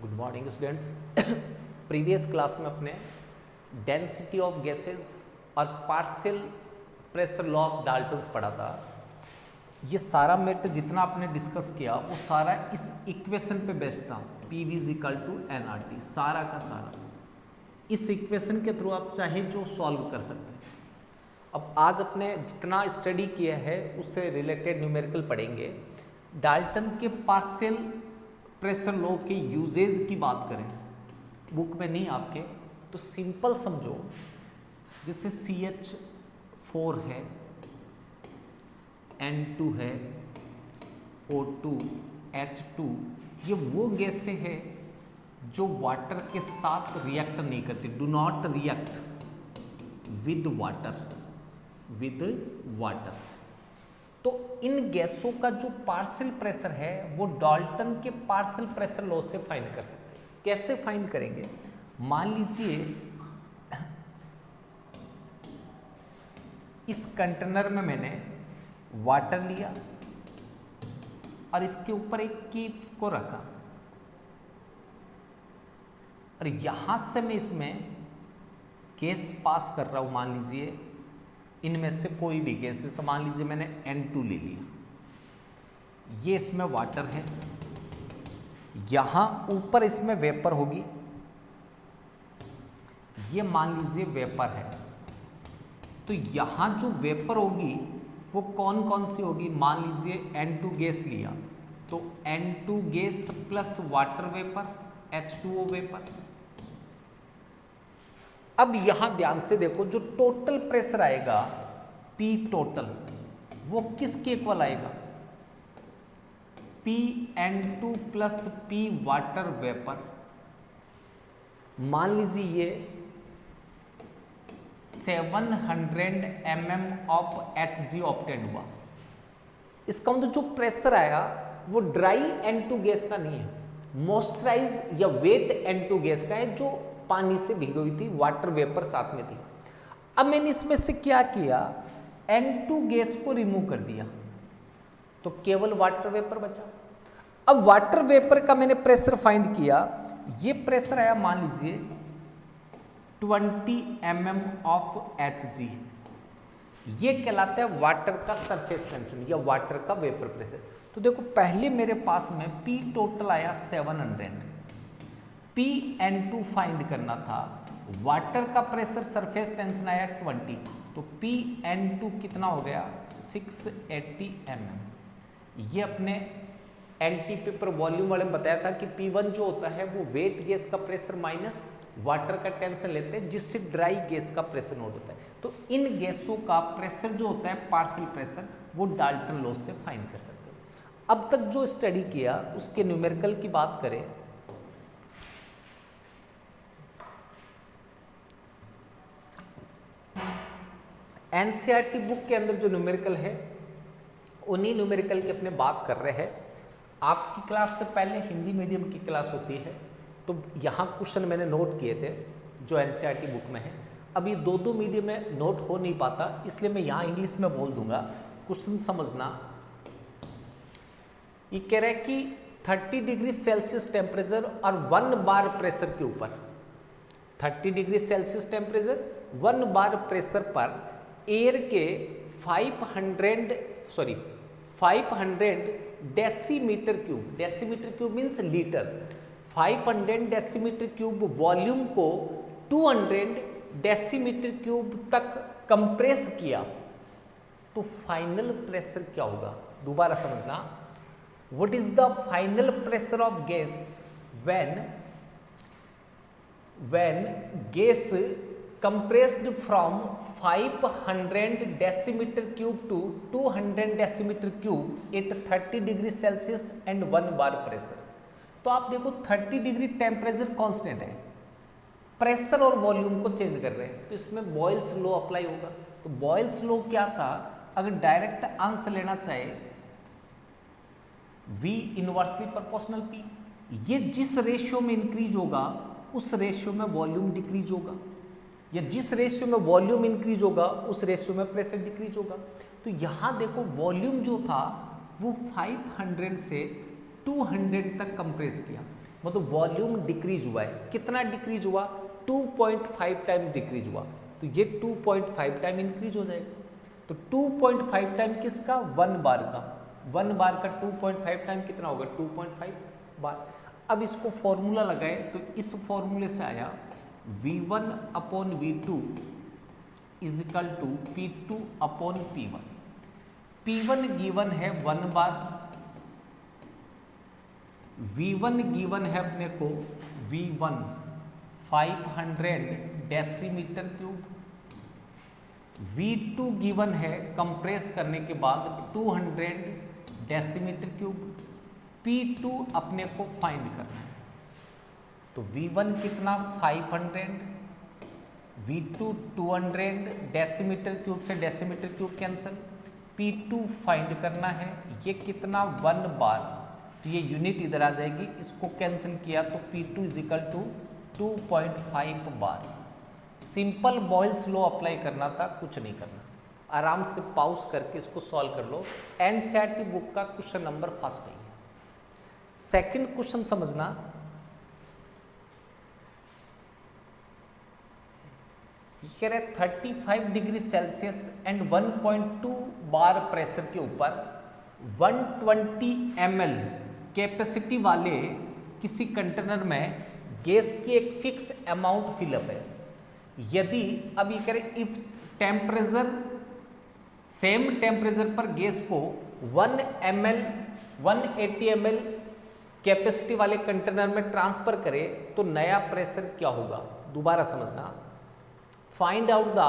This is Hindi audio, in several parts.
Good morning students. Previous class में अपने डेंसिटी ऑफ गैसेस और partial pressure law of Dalton's पढ़ा था। ये सारा मैटर जितना आपने डिस्कस किया वो सारा इस इक्वेशन पे बेस्ड था, PV = nRT, सारा का सारा इस इक्वेशन के थ्रू आप चाहे जो सॉल्व कर सकते हैं। अब आज अपने जितना स्टडी किया है उससे रिलेटेड न्यूमेरिकल पढ़ेंगे। डाल्टन के पार्शियल प्रेशर लॉ के यूजेज की बात करें, बुक में नहीं आपके, तो सिंपल समझो, जैसे CH4 है, N2 है, O2, H2, ये वो गैसें हैं जो वाटर के साथ रिएक्ट नहीं करती, do not react with water. तो इन गैसों का जो पार्शियल प्रेशर है वो डाल्टन के पार्शियल प्रेशर लॉ से फाइंड कर सकते हैं। कैसे फाइंड करेंगे? मान लीजिए इस कंटेनर में मैंने वाटर लिया और इसके ऊपर एक कीप को रखा और यहां से मैं इसमें गैस पास कर रहा हूं। मान लीजिए इनमें से कोई भी गैस, जैसे मान लीजिए मैंने N2 ले लिया, ये इसमें वाटर है, यहां ऊपर इसमें वेपर होगी, ये मान लीजिए वेपर है। तो यहां जो वेपर होगी वो कौन कौन सी होगी? मान लीजिए N2 गैस लिया तो N2 gas plus water vapour, H2O vapour. अब यहां ध्यान से देखो, जो टोटल प्रेशर आएगा P टोटल, वो किसके इक्वल आएगा? PN2 plus P water vapour. मान लीजिए ये 700 mm ऑफ Hg ऑब्टेन हुआ। इसका मतलब जो प्रेशर आया वो ड्राई N2 गैस का नहीं है, मॉइस्चराइज या वेट N2 गैस का है, जो पानी से भिगी हुई थी, वाटर वेपर साथ में थी। अब मैंने इसमें से क्या किया? N2 गैस को रिमूव कर दिया तो केवल वाटर वेपर बचा। अब वाटर वेपर का मैंने प्रेशर फाइंड किया, ये प्रेशर आया मान लीजिए 20 mm ऑफ Hg। ये कहलाता है वाटर का सरफेस टेंशन या वाटर का वेपर प्रेशर। तो देखो, पहले मेरे पास में P टोटल आया 700, PN2 फाइंड करना था, वाटर का प्रेशर सरफेस टेंशन आया 20, तो PN2 कितना हो गया? 680 mm। ये अपने NT पेपर वॉल्यूम वाले में बताया था कि P1 जो होता है वो वेट गैस का प्रेशर माइनस वाटर का टेंशन लेते हैं, जिससे ड्राई गैस का प्रेशर नोट होता है। तो इन गैसों का प्रेशर जो होता है पार्शियल प्रेशर, वो डाल्टन लॉ से फाइंड कर सकते हैं। अब तक जो स्टडी किया उसके न्यूमेरिकल की बात करें, NCERT बुक के अंदर जो न्यूमेरिकल है उन्हीं न्यूमेरिकल की अपने बात कर रहे हैं। आपकी क्लास से पहले हिंदी मीडियम की क्लास होती है, तो यहाँ क्वेश्चन मैंने नोट किए थे जो NCERT बुक में है। अब ये दो मीडियम में नोट हो नहीं पाता, इसलिए मैं यहाँ इंग्लिश में बोल दूंगा, क्वेश्चन समझना। ये कह रहा है कि 30 डिग्री सेल्सियस टेम्परेचर और 1 बार प्रेशर के ऊपर, 30 डिग्री सेल्सियस टेम्परेचर 1 बार प्रेशर पर एयर के 500 decimetre cube means litre, 500 decimetre cube volume को 200 डेसीमीटर क्यूब तक कंप्रेस किया, तो फाइनल प्रेशर क्या होगा? दोबारा समझना, what is the final pressure of gas when gas compressed from 500 decimeter cube to 200 decimeter cube at 30 degree Celsius and 1 bar pressure. तो आप देखो 30 डिग्री टेम्परेचर कांस्टेंट है, प्रेशर और वॉल्यूम को चेंज कर रहे हैं, तो इसमें बॉयल्स लॉ अप्लाई होगा। तो बॉयल्स लॉ क्या था? अगर डायरेक्ट आंसर लेना चाहे V इनवर्सली प्रोपोर्शनल P, ये जिस रेशियो में इंक्रीज होगा उस रेशियो में वॉल्यूम डिक्रीज होगा, या जिस रेशियो में वॉल्यूम इंक्रीज होगा उस रेशियो में प्रेशर डिक्रीज होगा। तो यहाँ देखो वॉल्यूम जो था वो 500 से 200 तक कंप्रेस किया, मतलब वॉल्यूम डिक्रीज हुआ है। कितना डिक्रीज हुआ? 2.5 टाइम डिक्रीज हुआ, तो ये 2.5 टाइम इंक्रीज हो जाएगा। तो 2.5 टाइम किसका? 1 बार का। 1 बार का 2.5 टाइम कितना होगा? 2.5 बार। अब इसको फॉर्मूला लगाए तो इस फॉर्मूले से आया V1 upon V2 is equal to P2 upon P1। P1 given है 1 बार, V1 गिवन है अपने को V1 500 decimetre cube, V2 given है कंप्रेस करने के बाद 200 डेसीमीटर क्यूब, P2 अपने को फाइंड करना है। तो V1 कितना? 500, V2 200, डेसीमीटर क्यूब से decimetre cube cancel, P2 find करना है। ये कितना? 1 बार, तो ये यूनिट इधर आ जाएगी, इसको कैंसिल किया तो P2 is equal to 2.5 bar. Simple Boyle's law apply करना था, कुछ नहीं करना। आराम से पॉज करके इसको सॉल्व कर लो। एनसीईआरटी बुक का क्वेश्चन नंबर फर्स्ट नहीं है। सेकंड क्वेश्चन समझना, ये कह रहे 35 degree Celsius and 1.2 bar pressure के ऊपर 120 ml कैपेसिटी वाले किसी कंटेनर में गैस की एक फिक्स अमाउंट फिलअप है। यदि अब ये कह रहे इफ टेम्परेचर, सेम टेम्परेचर पर गैस को 180 ml कैपेसिटी वाले कंटेनर में ट्रांसफर करे तो नया प्रेशर क्या होगा? दोबारा समझना। Find out the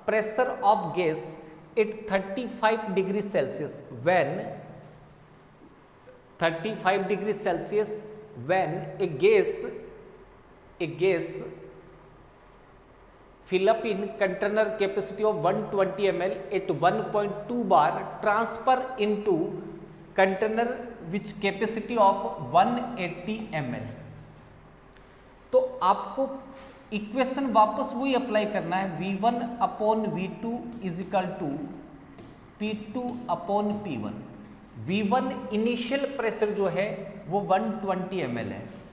pressure of gas at 35 degree Celsius when 35 degree Celsius when A gas fill up in container capacity of 120 ml at 1.2 bar transfer into container which capacity of 180 ml। तो आपको इक्वेशन वापस वही अप्लाई करना है, V1 upon V2 is equal to P2 upon P1। V1 initial pressure जो है वो 120 ml है,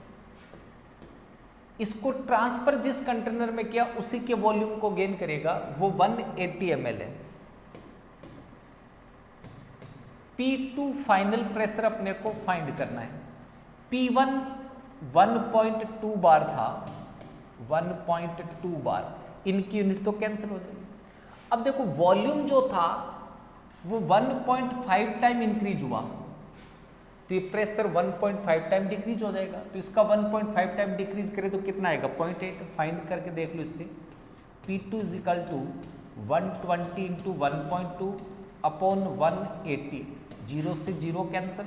इसको ट्रांसफर जिस कंटेनर में किया उसी के वॉल्यूम को गेन करेगा, वो 180 ml है। P2 फाइनल प्रेशर अपने को फाइंड करना है। P1 1.2 बार था, 1.2 बार, इनकी यूनिट तो कैंसिल हो जाएगी। अब देखो वॉल्यूम जो था वो 1.5 टाइम इंक्रीज हुआ, तो ये प्रेशर 1.5 टाइम डिक्रीज हो जाएगा। तो इसका 1.5 टाइम डिक्रीज करे तो कितना आएगा? 0.8। फाइंड करके देख लो इससे। P2 is equal to 120 into 1.2 upon 180, 0 से 0 कैंसिल,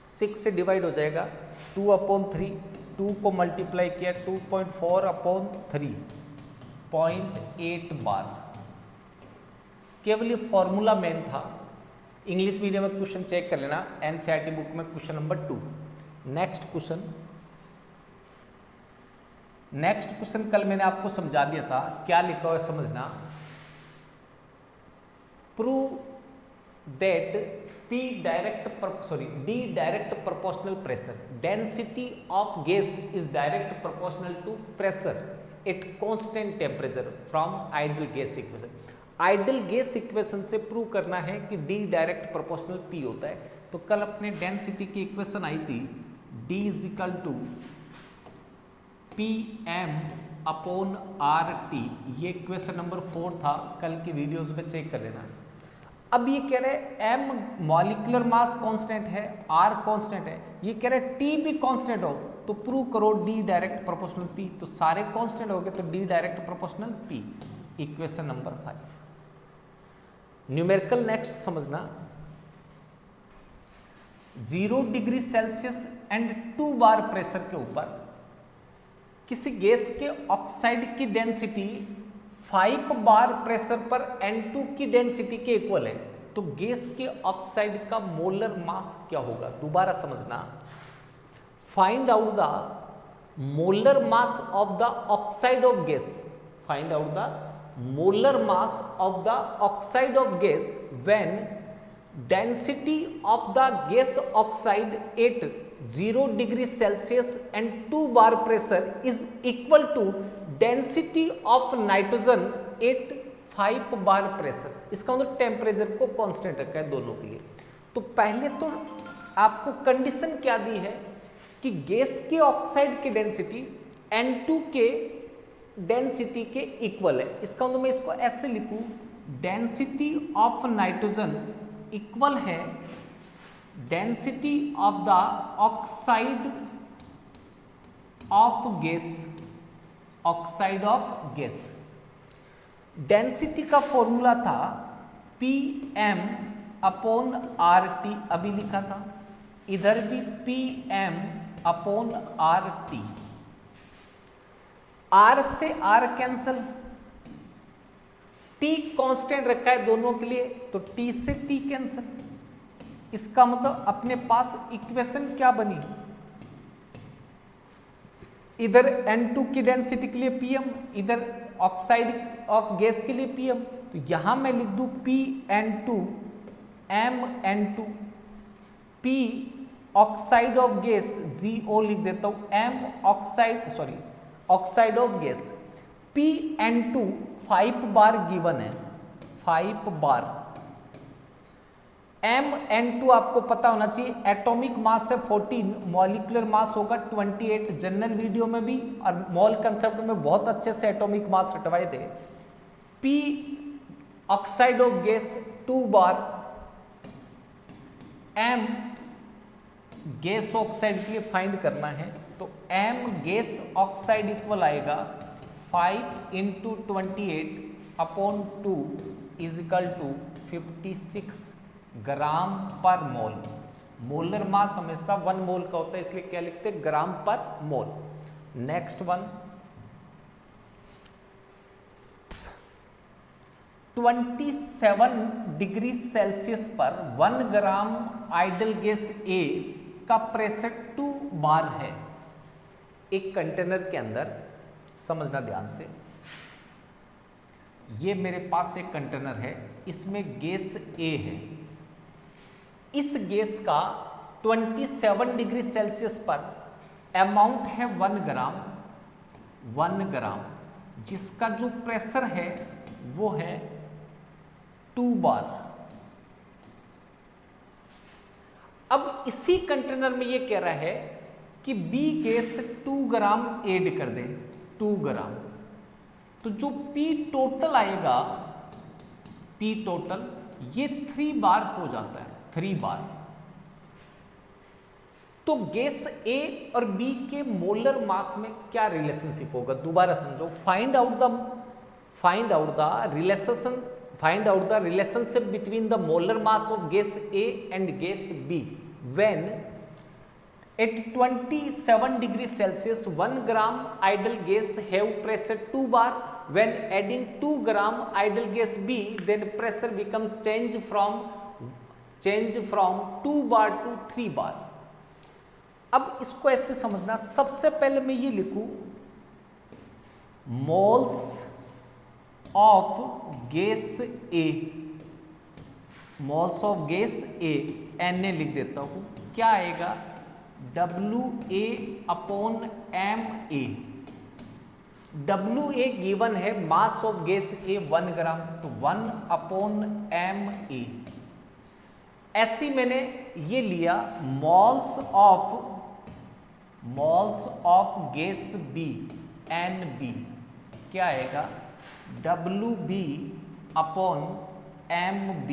6 से डिवाइड हो जाएगा, 2 अपॉन 3, 2 को मल्टीप्लाई किया 2.4 अपॉन 3, 0.8 बार। केवल ये फॉर्मूला मेन था। इंग्लिश मीडियम में क्वेश्चन चेक कर लेना, एनसीईआरटी बुक में क्वेश्चन नंबर 2। नेक्स्ट क्वेश्चन कल मैंने आपको समझा दिया था, क्या लिखा हुआ है समझना। Prove that D direct proportional pressure density of gas is direct proportional to pressure at constant temperature from ideal gas equation। Ideal gas equation से प्रूव करना है कि D डायरेक्ट प्रोपोर्शनल P होता है। तो कल अपने डेंसिटी की इक्वेशन आई थी D is equal to PM upon RT, ये इक्वेशन नंबर 4 था, कल की वीडियोस में चेक कर लेना। अब ये कह रहे हैं M मॉलिक्यूलर मास कांस्टेंट है, R कांस्टेंट है, ये कह रहे हैं T भी कांस्टेंट हो तो प्रूव करो D डायरेक्ट प्रोपोर्शनल P। तो सारे कांस्टेंट हो गए तो D direct proportional P, equation number 5। Numerical next समझना। 0 degree Celsius and 2 bar pressure के ऊपर किसी गैस के ऑक्साइड की डेंसिटी 5 बार प्रेशर पर N2 की डेंसिटी के इक्वल है, तो गैस के ऑक्साइड का मोलर मास क्या होगा? दोबारा समझना। Find out the molar mass of the oxide of gas, find out the molar mass of the oxide of gas when density of the gas oxide at 0 degree Celsius and 2 bar pressure is equal to density of nitrogen at 5 bar pressure. इसका मतलब टेम्परेचर को कांस्टेंट रखा है दोनों के लिए। तो पहले तो आपको कंडीशन क्या दी है कि गैस के ऑक्साइड की डेंसिटी N2 के डेंसिटी के इक्वल है। इसका मतलब मैं इसको ऐसे लिखूं, डेंसिटी ऑफ नाइट्रोजन इक्वल है density of the oxide of gas, oxide of gas. Density का फॉर्मूला था Pm अपॉन RT, अभी लिखा था, इधर भी Pm अपॉन RT। R से R कैंसल, T कांस्टेंट रखा है दोनों के लिए, तो T से T कैंसल। इसका मतलब अपने पास इक्वेशन क्या बनी, इधर N2 की डेंसिटी के लिए Pm, इधर ऑक्साइड ऑफ गैस के लिए Pm। तो यहां मैं लिख दूं Pn2 MN2, P oxide of gas GO लिख देता हूं, M oxide sorry oxide of gas, Pn2 5 bar given है, 5 बार। Mn2 आपको पता होना चाहिए, एटॉमिक मास है 14, मॉलिक्यूलर मास होगा 28, जनरल वीडियो में भी और मॉल कंसेप्ट में बहुत अच्छे से एटॉमिक मास रटवाए थे। P oxide of gas 2 bar, M gas oxide के लिए फाइंड करना है, तो M गैस ऑक्साइड इक्वल आएगा 5 into 28 upon 2 is equal to 56 gram per mole. Molar mass हमेशा 1 मोल का होता है, इसलिए क्या लिखते हैं, ग्राम पर मोल। नेक्स्ट वन, 27 डिग्री सेल्सियस पर 1 ग्राम आइडल गैस A का प्रेशर 2 बार है। एक कंटेनर के अंदर, समझना ध्यान से, ये मेरे पास एक कंटेनर है, इसमें गैस A है। इस गैस का 27 डिग्री सेल्सियस पर अमाउंट है 1 ग्राम, 1 ग्राम, जिसका जो प्रेशर है वो है 2 बार। अब इसी कंटेनर में ये कह रहा है कि B गैस 2 ग्राम ऐड कर दे, 2 ग्राम, तो जो P टोटल आएगा, P टोटल ये 3 बार हो जाता है, 3 बार। तो गैस A और B के मोलर मास में क्या रिलेशनशिप होगा, दोबारा समझो। Find out the relationship between the molar mass of gas A and gas B when at 27 degree Celsius 1 gram idle gas have pressure 2 bar. When adding 2 gram idle gas B, then pressure becomes changed from 2 bar to 3 bar. अब इसको ऐसे समझना, सबसे पहले मैं ये लिखूं moles of gas A, moles of gas A Na लिख देता हूं, क्या आएगा WA upon MA। WA given है, मास ऑफ गैस A 1 ग्राम, तो 1 अपॉन MA। ऐसी मैंने ये लिया moles of gas B NB, क्या आएगा WB अपॉन MB।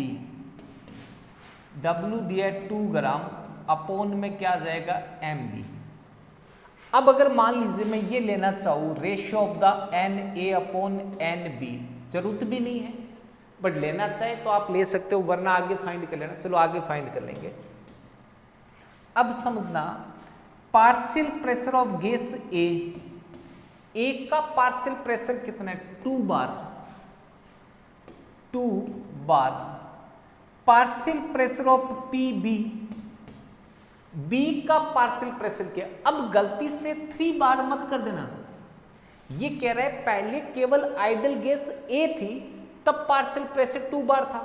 W दिया 2 ग्राम, अपोन में क्या आ जाएगा MB। अब अगर मान लीजिए मैं ये लेना चाहूँ ratio of the Na upon NB, जरूरत भी नहीं है, बट लेना चाहे तो आप ले सकते हो, वरना आगे फाइंड कर लेना। चलो आगे फाइंड कर लेंगे। अब समझना, partial pressure of gas A का पार्शियल प्रेशर कितना है, 2 बार, 2 बार। पार्शियल प्रेशर ऑफ B का पार्शियल प्रेशर क्या, अब गलती से 3 बार मत कर देना। ये कह रहा है पहले केवल आइडल गैस A थी, तब पार्शियल प्रेशर 2 बार था,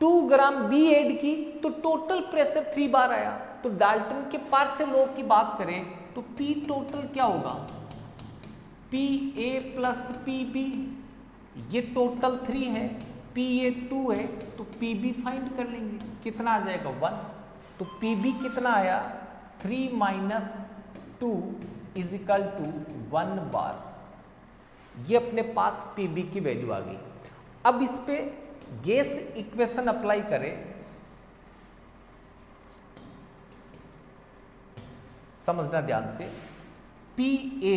2 ग्राम बी ऐड की तो टोटल प्रेशर 3 बार आया। तो डाल्टन के पार्शियल लॉ की बात करें तो पी टोटल क्या होगा, P A plus P B, ये टोटल 3 है, पी ए 2 है, तो पी बी फाइंड कर लेंगे, कितना आ जाएगा 1। तो पी बी कितना आया 3 माइनस 2 इज इक्वल टू 1 बार। ये अपने पास पी बी की वैल्यू आ गई। अब इस पे गैस इक्वेशन अप्लाई करें, समझना ध्यान से, P A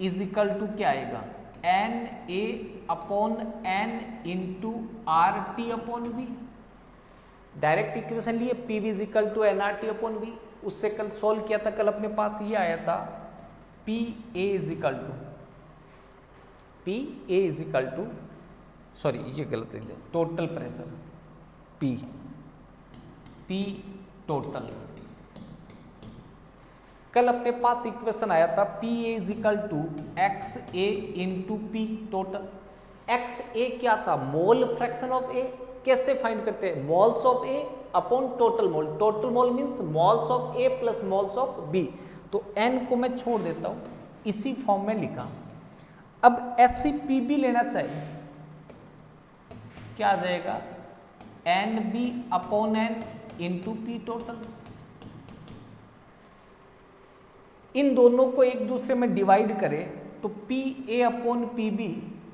is equal to क्या आएगा, N A upon N into R T upon V. Direct equation लिए, P V is equal to N R T upon V. उससे कल सॉल्व किया था, कल अपने पास ये आया था P A is equal to, P A is equal to, sorry ये गलत लिख दिया, total pressure P, P total. कल अपने पास इक्वेशन आया था P A is equal to X A into P total. X A क्या था, मोल फ्रैक्शन ऑफ ए। कैसे फाइंड करते हैं, moles of A upon total mole. Total mole means moles of A plus moles of B. तो एन को मैं छोड़ देता हूं, इसी फॉर्म में लिखा। अब एस सी पी बी लेना चाहिए, क्या आ जाएगा, N B upon N into P total. इन दोनों को एक दूसरे में डिवाइड करें तो P A upon P B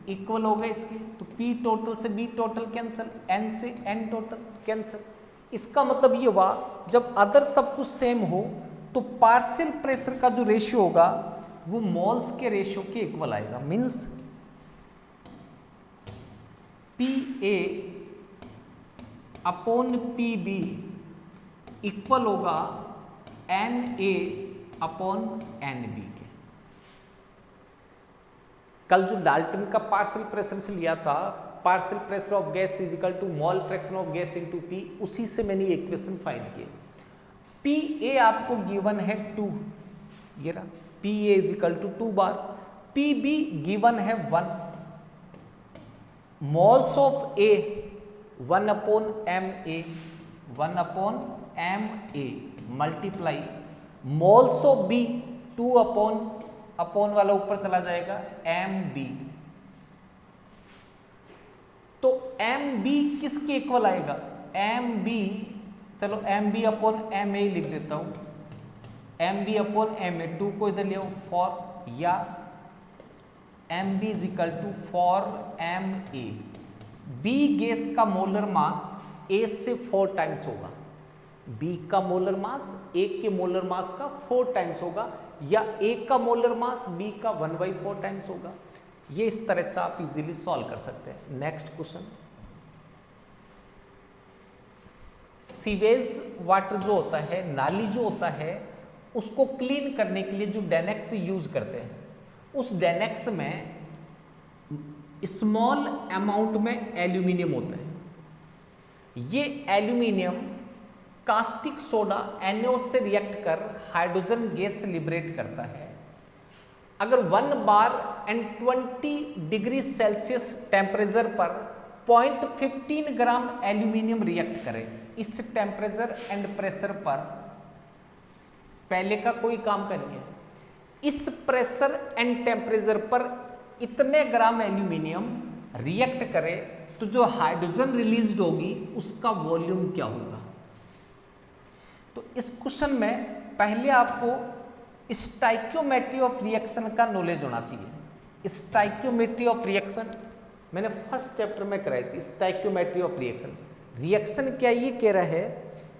equal होगा इसके। तो पी टोटल से बी टोटल कैंसिल, एन से एन टोटल कैंसिल। इसका मतलब ये हुआ जब अदर सब कुछ सेम हो तो पार्शियल प्रेशर का जो रेशियो होगा वो मोल्स के रेशियो के इक्वल आएगा। Means P A upon P B equal होगा N A upon N B के। कल जो डाल्टन का पार्शियल प्रेशर से लिया था, partial pressure of gas is equal to mole fraction of gas into P, उसी से मैंने ये इक्वेशन फाइंड किए। पी ए आपको गिवन है 2, ये रहा, P A is equal to 2 bar. P B given है 1, moles of A 1 upon M A, 1 upon M A multiply moles of B 2 upon वाला ऊपर चला जाएगा एम बी। तो एम बी किसके इक्वल आएगा, एम बी, चलो M B upon M A लिख देता हूं, M B upon M A, 2 को इधर ले आओ फॉर, या M B is equal to four M A. B gas का मोलर मास ए से 4 टाइम्स होगा, बी का मोलर मास ए के मोलर मास का 4 टाइम्स होगा, या ए का मोलर मास बी का 1/4 टाइम्स होगा। ये इस तरह से आप इजीली सॉल्व कर सकते हैं। नेक्स्ट क्वेश्चन, सीवेज वाटर जो होता है, नाली जो होता है, उसको क्लीन करने के लिए जो डेनेक्स यूज करते हैं, उस डेनेक्स में स्मॉल अमाउंट में एल्यूमिनियम होता है। ये एल्यूमिनियम कास्टिक सोडा NaO से रिएक्ट कर हाइड्रोजन गैस लिबरेट करता है। अगर 1 बार एंड 20 डिग्री सेल्सियस टेम्परेचर पर 0.15 ग्राम एल्यूमिनियम रिएक्ट करे, इस टेम्परेचर एंड प्रेशर पर पहले का कोई काम करिए, इस प्रेशर एंड टेम्परेचर पर इतने ग्राम एल्यूमिनियम रिएक्ट करे तो जो हाइड्रोजन रिलीज्ड होगी उसका वॉल्यूम क्या होगा। तो इस क्वेश्चन में पहले आपको स्टाइक्योमेट्री ऑफ रिएक्शन का नॉलेज होना चाहिए। स्टाइक्योमेट्री ऑफ रिएक्शन मैंने फर्स्ट चैप्टर में कराई थी। स्टाइक्योमेट्री ऑफ रिएक्शन, रिएक्शन क्या ये कह रहा है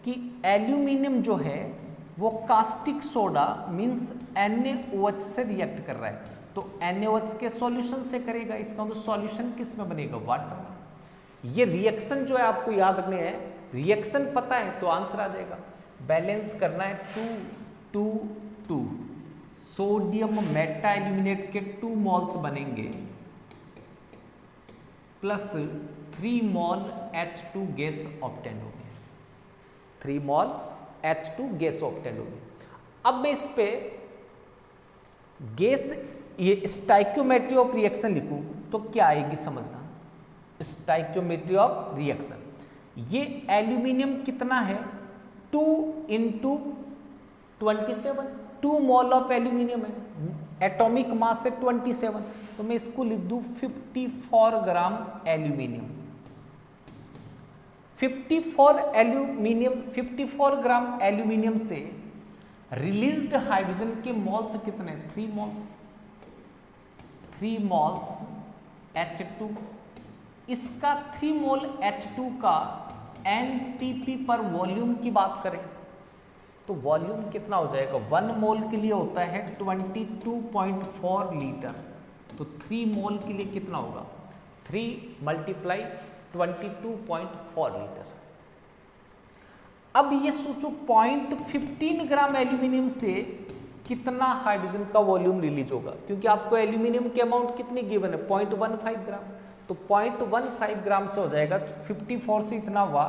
कि एल्यूमिनियम जो है वो कास्टिक सोडा मीन्स NaOH से रिएक्ट कर रहा है, तो NaOH के सॉल्यूशन से करेगा। इसका मतलब सॉल्यूशन किस में बनेगा, वाटर में। ये रिएक्शन जो है आपको याद रखने हैं, रिएक्शन पता है तो आंसर आ जाएगा। बैलेंस करना है 2 2 2, सोडियम मेटा एल्यूमिनेट के 2 मोल्स बनेंगे प्लस 3 मोल H2 गैस ऑब्टेन होगी, 3 मोल H2 गैस ऑब्टेन होगी। अब मैं इस पे गैस ये स्टाइक्योमेट्री ऑफ रिएक्शन लिखूं तो क्या आएगी समझना। स्टाइक्योमेट्री ऑफ रिएक्शन ये एल्यूमिनियम कितना है 2 इंटू 27, 2 मोल ऑफ एल्यूमिनियम है, एटॉमिक मास है 27, तो मैं इसको लिख दूं 54 ग्राम एल्यूमिनियम। 54 ग्राम एल्यूमिनियम से रिलीज्ड हाइड्रोजन के मोल्स कितने, 3 मोल्स, 3 मोल्स H2। इसका 3 मोल H2 का एनटीपी पर वॉल्यूम की बात करें तो वॉल्यूम कितना हो जाएगा, 1 मोल के लिए होता है 22.4 लीटर, तो 3 मोल के लिए कितना होगा, 3 × 22.4 लीटर। अब ये सोचो 0.15 ग्राम एल्यूमिनियम से कितना हाइड्रोजन का वॉल्यूम रिलीज होगा, क्योंकि आपको एल्यूमिनियम की अमाउंट कितनी गिवन है 0.15 ग्राम, तो 0.15 ग्राम से हो जाएगा 54 से इतना हुआ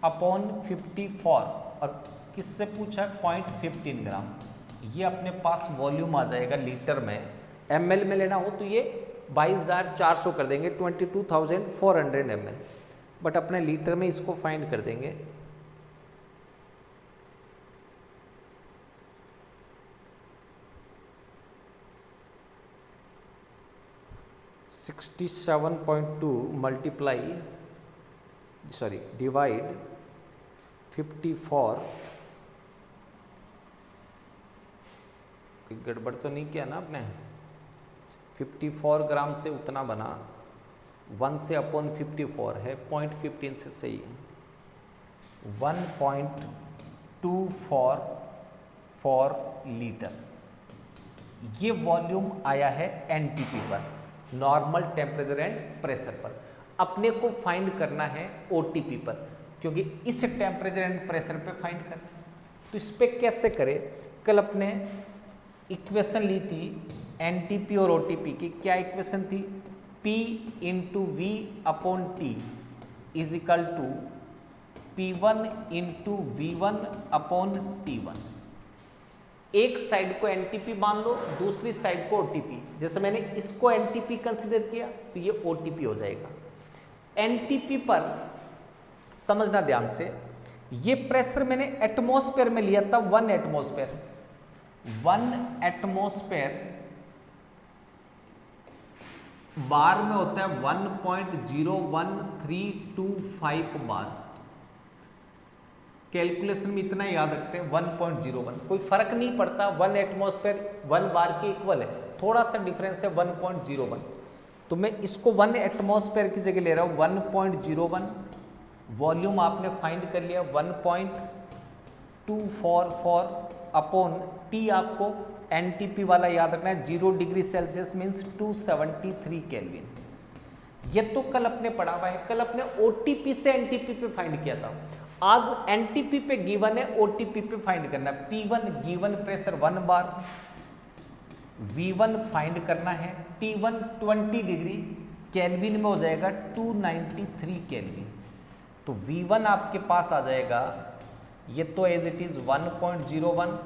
अपॉन 54, और किससे पूछा 0.15 ग्राम, ये अपने पास वॉल्यूम आ जाएगा लीटर में। ml में लेना हो तो ये 22,400 कर देंगे, 22,400 ml, बट अपने लीटर में इसको फाइंड कर देंगे। डिवाइड 54, गड़बड़ तो नहीं किया ना आपने, 54 ग्राम से उतना बना, 1 से अपॉन 54 है, 0.15 से सही है, 1.244 लीटर ये वॉल्यूम आया है एनटीपी पर, नॉर्मल टेम्परेचर एंड प्रेशर पर। अपने को फाइंड करना है ओटीपी पर, क्योंकि इस टेम्परेचर एंड प्रेशर पे फाइंड करना है। तो इस पे कैसे करें, कल अपने इक्वेशन ली थी एनटीपी और ओटीपी की, क्या इक्वेशन थी, P into V upon T is equal to P1 into V1 upon T1। एक साइड को एनटीपी मान लो, दूसरी साइड को ओटीपी। जैसे मैंने इसको एनटीपी कंसीडर किया तो ये ओटीपी हो जाएगा। एनटीपी पर समझना ध्यान से, ये प्रेशर मैंने एटमॉस्फेयर में लिया था, 1 एटमॉस्फेयर, 1 एटमॉस्फेयर बार में होता है 1.01325 बार। कैलकुलेशन में इतना याद रखते हैं 1.01, कोई फर्क नहीं पड़ता, 1 एटमॉस्फेयर 1 बार के इक्वल है, थोड़ा सा डिफरेंस है 1.01, तो मैं इसको 1 एटमॉस्फेयर की जगह ले रहा हूँ 1.01। वॉल्यूम आपने फाइंड कर लिया 1.244 अपॉन टी, आपको एनटीपी वाला याद रखना है, 0 डिग्री सेल्सियस मीन्स 273 केल्विन। ये तो कल अपने पढ़ा हुआ है, कल अपने ओटीपी से एनटीपी पे फाइंड किया था। आज एनटीपी पे गिवन है, ओटीपी पे फाइंड करना है। P1 गिवन प्रेशर 1 बार, V1 फाइंड करना है, T1 20 डिग्री केल्विन में हो जाएगा 293 केल्विन, तो V1 आपके पास आ जाएगा, ये तो एज इट इज 1.01,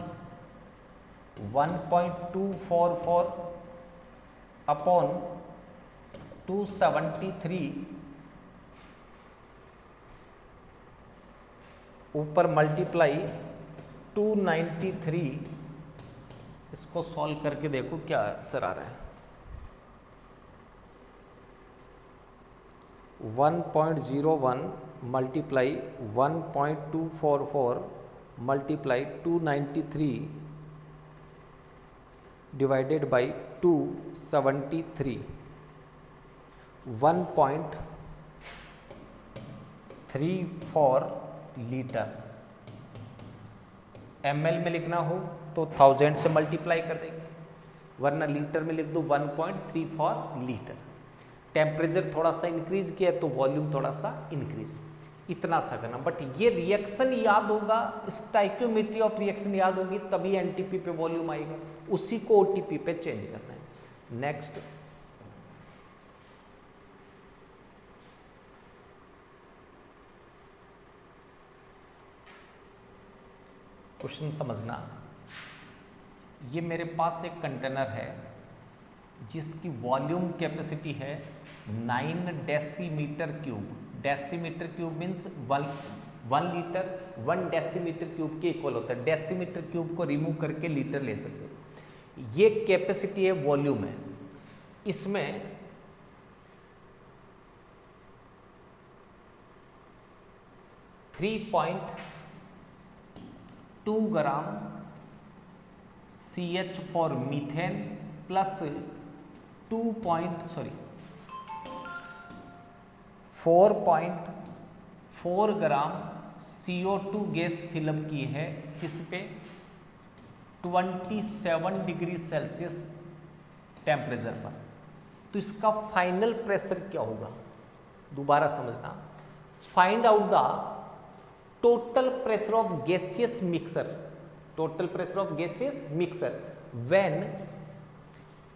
1.244 अपॉन 273, ऊपर मल्टीप्लाई 293, इसको सॉल्व करके देखो क्या आंसर आ रहा है। 1.01 multiply 1.244 multiply 293 divided by 273, 1.34 litre. ml में लिखना हो तो 1000 से मल्टीप्लाई कर देंगे, वरना लीटर में लिख दो 1.34 लीटर। टेम्परेचर थोड़ा सा इंक्रीज किया तो वॉल्यूम थोड़ा सा इंक्रीज, इतना सा करना। बट ये रिएक्शन याद होगा, स्टाइक्योमेट्री ऑफ रिएक्शन याद होगी, तभी एनटीपी पे वॉल्यूम आएगा, उसी को ओटीपी पे चेंज करना है। नेक्स्ट क्वेश्चन समझना, ये मेरे पास एक कंटेनर है, जिसकी वॉल्यूम कैपेसिटी है 9 decimetre cube. Decimetre cube means 1 litre 1 decimetre cube के इक्वल होता है। डेसीमीटर क्यूब को रिमूव करके लीटर ले सकते हो। ये कैपेसिटी है, वॉल्यूम है। इसमें (3.2 ग्राम CH4 मीथेन प्लस 4.4 ग्राम CO2 गैस फिलअप की है। किस पे? 27 डिग्री सेल्सियस टेम्परेचर पर। तो इसका फाइनल प्रेशर क्या होगा? दोबारा समझना। Find out the total pressure of gaseous mixer, total pressure of gaseous mixer when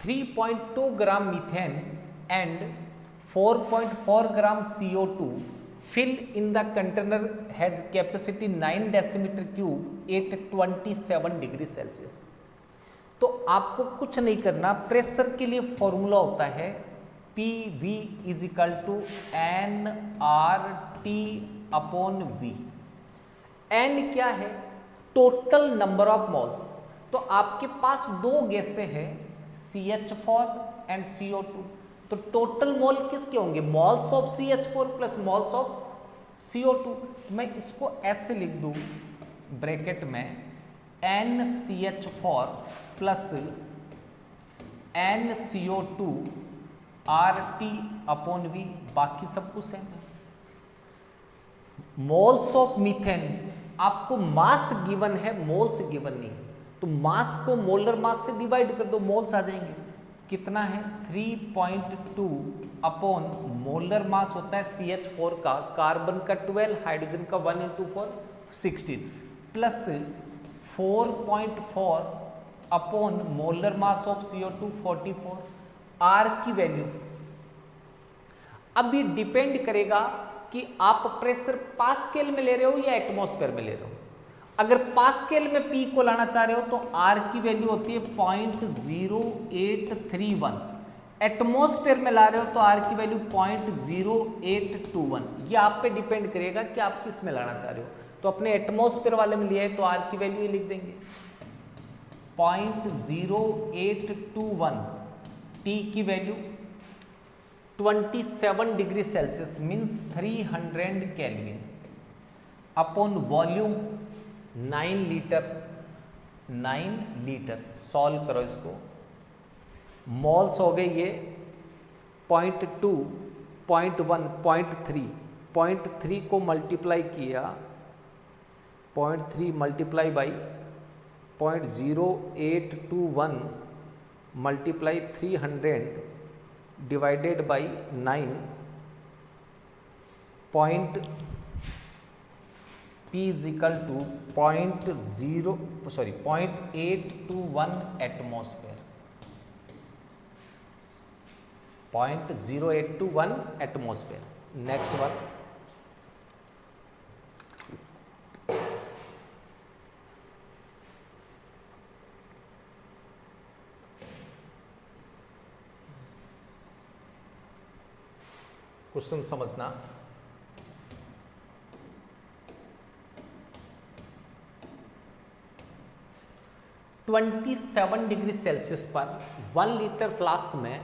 3.2 gram methane and 4.4 gram CO2 fill in the container has capacity 9 decimetre cube at 27 degree Celsius. तो आपको कुछ नहीं करना, प्रेशर के लिए फॉर्मूला होता है PV = nRT upon V। N क्या है? Total number of moles. तो आपके पास दो गैसें हैं CH4 एंड CO2, तो टोटल मोल किसके होंगे? Moles of CH4 plus moles of CO2। मैं इसको ऐसे लिख दूं ब्रैकेट में NCH4 plus NCO2 RT upon V, बाकी सब कुछ सेम है। मोल्स ऑफ मीथेन, आपको मास गिवन है, मोल्स गिवन नहीं, तो मास को मोलर मास से डिवाइड कर दो, मोल्स आ जाएंगे। कितना है? 3.2 अपॉन मोलर मास होता है CH4 का, कार्बन का 12, हाइड्रोजन का 1 × 4 16 plus 4.4 upon molar mass of CO2 44। R की वैल्यू, अब ये डिपेंड करेगा कि आप प्रेशर पास्केल में ले रहे हो या एटमॉस्फेयर में ले रहे हो। अगर पास्केल में P को लाना चाह रहे हो तो R की वैल्यू होती है 0.0831। एटमॉस्फेयर में ला रहे हो तो R की वैल्यू 0.0821। ये आप पे डिपेंड करेगा कि आप किस में लाना चाह रहे हो। तो अपने एटमॉस्फेयर वाले में लिया है तो R की वैल्यू लिख देंगे 0.0821। T की value 27 degree Celsius means 300 kelvin upon volume 9 litre. 9 litre solve करो इसको, मोल्स हो गए ये 0.2, 0.1, 0.3, 0.3 को मल्टीप्लाई किया 0.3 multiply by 0.0821 multiply 300 divided by 9 point P = 0.821 atmosphere, 0.0821 atmosphere. Next one, question समझना। (27 डिग्री सेल्सियस पर 1 लीटर फ्लास्क में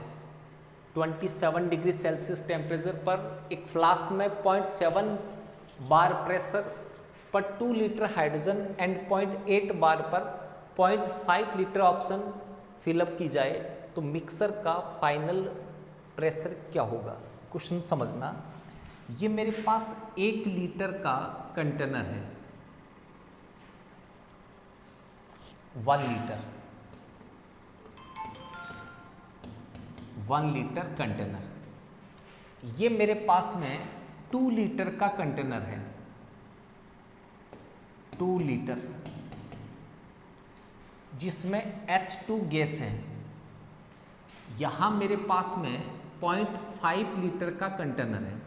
27 डिग्री सेल्सियस टेम्परेचर पर एक फ्लास्क में 0.7 बार प्रेशर पर 2 लीटर हाइड्रोजन एंड 0.8 बार पर 0.5 लीटर ऑक्सीजन फिलअप की जाए तो मिक्सर का फाइनल प्रेशर क्या होगा? क्वेश्चन समझना। ये मेरे पास 1 लीटर का कंटेनर है, 1 लीटर कंटेनर। ये मेरे पास में 2 लीटर का कंटेनर है, 2 लीटर, जिसमें H2 गैस है। यहां मेरे पास में 0.5 लीटर का कंटेनर है,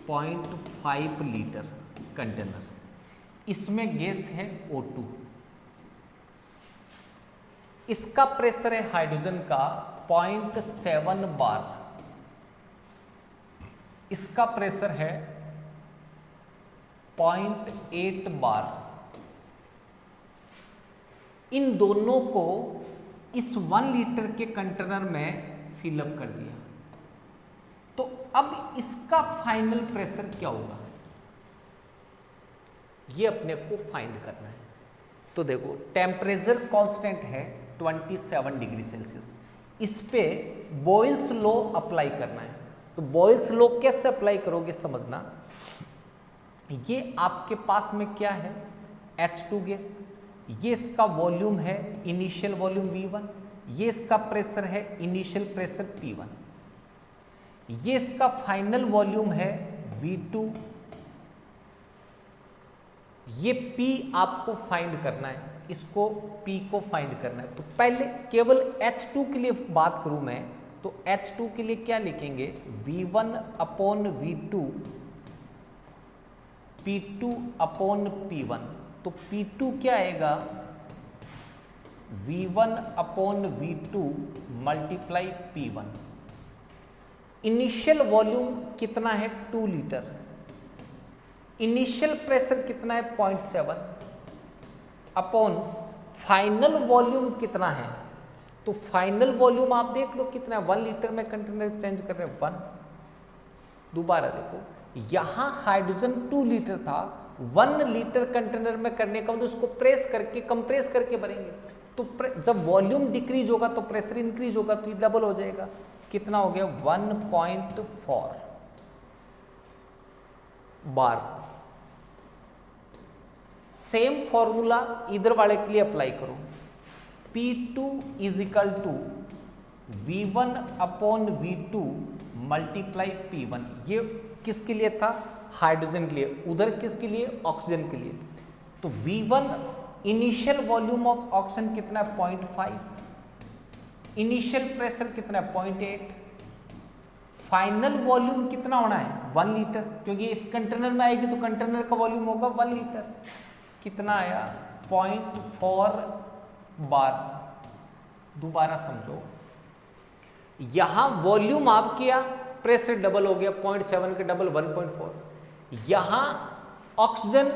0.5 लीटर कंटेनर, इसमें गैस है O2। इसका प्रेशर है हाइड्रोजन का 0.7 बार, इसका प्रेशर है 0.8 बार। इन दोनों को इस 1 लीटर के कंटेनर में फिलअप कर दिया। तो अब इसका फाइनल प्रेशर क्या होगा, ये अपने को फाइंड करना है। तो देखो टेम्परेचर कांस्टेंट है 27 डिग्री सेल्सियस, इस पे बॉयल्स लॉ अप्लाई करना है। तो बॉयल्स लॉ कैसे अप्लाई करोगे समझना। ये आपके पास में क्या है, H2 गैस, ये इसका वॉल्यूम है इनिशियल वॉल्यूम V1, ये इसका प्रेशर है इनिशियल प्रेशर P1, ये इसका फाइनल वॉल्यूम है V2, ये P आपको फाइंड करना है, इसको P को फाइंड करना है। तो पहले केवल H2 के लिए बात करूं मैं, तो H2 के लिए क्या लिखेंगे, V1 upon V2 P2 upon P1। तो P2 क्या आएगा, V1 upon V2 multiply P1। Initial volume कितना है 2 लीटर, इनिशियल प्रेशर कितना है 0.7 अपॉन फाइनल वॉल्यूम कितना है। तो फाइनल वॉल्यूम आप देख लो कितना है, 1 लीटर में कंटेनर चेंज कर रहे हैं 1। दोबारा देखो, यहां हाइड्रोजन 2 लीटर था, 1 लीटर कंटेनर में करने का मतलब उसको प्रेस करके कंप्रेस करके भरेंगे। तो जब वॉल्यूम डिक्रीज होगा तो प्रेशर इंक्रीज होगा, तो ये डबल हो जाएगा। कितना हो गया 1.4 बार। सेम फॉर्मूला इधर वाले के लिए अप्लाई करो, P2 is equal to V1 upon V2 multiply P1। ये किसके लिए था, हाइड्रोजन के लिए, उधर किसके लिए, ऑक्सीजन के लिए। तो V1 initial volume of oxygen कितना है 0.5, इनिशियल प्रेशर कितना है 0.8, फाइनल वॉल्यूम कितना होना है 1 लीटर, क्योंकि इस कंटेनर में आएगी तो कंटेनर का वॉल्यूम होगा 1 लीटर। कितना आया 0.4 बार। दोबारा समझो, यहां वॉल्यूम आप किया, प्रेशर डबल हो गया, 0.7 के डबल 1.4। यहां ऑक्सीजन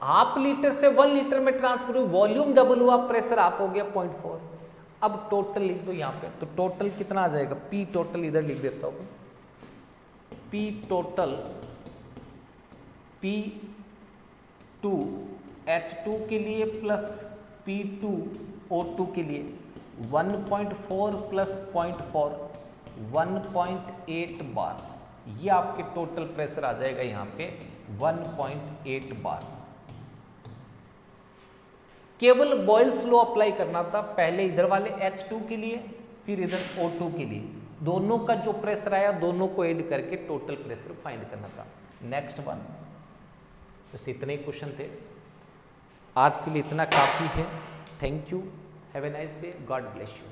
हाफ लीटर से 1 लीटर में ट्रांसफर हुई, वॉल्यूम डबल हुआ, प्रेशर आप हो गया 0.4। अब टोटल लिख दो यहां पे, तो टोटल कितना आ जाएगा, P टोटल इधर लिख देता हूं, P टोटल P2 H2 के लिए प्लस P2 O2 के लिए 1.4 प्लस 0.4 1.8 बार। ये आपके टोटल प्रेशर आ जाएगा यहाँ पे 1.8 बार। केवल बॉयल्स लॉ अप्लाई करना था, पहले इधर वाले H2 के लिए फिर इधर O2 के लिए, दोनों का जो प्रेशर आया दोनों को ऐड करके टोटल प्रेशर फाइंड करना था। नेक्स्ट वन, बस इतने ही क्वेश्चन थे आज के लिए, इतना काफ़ी है। Thank you, have a nice day, God bless you.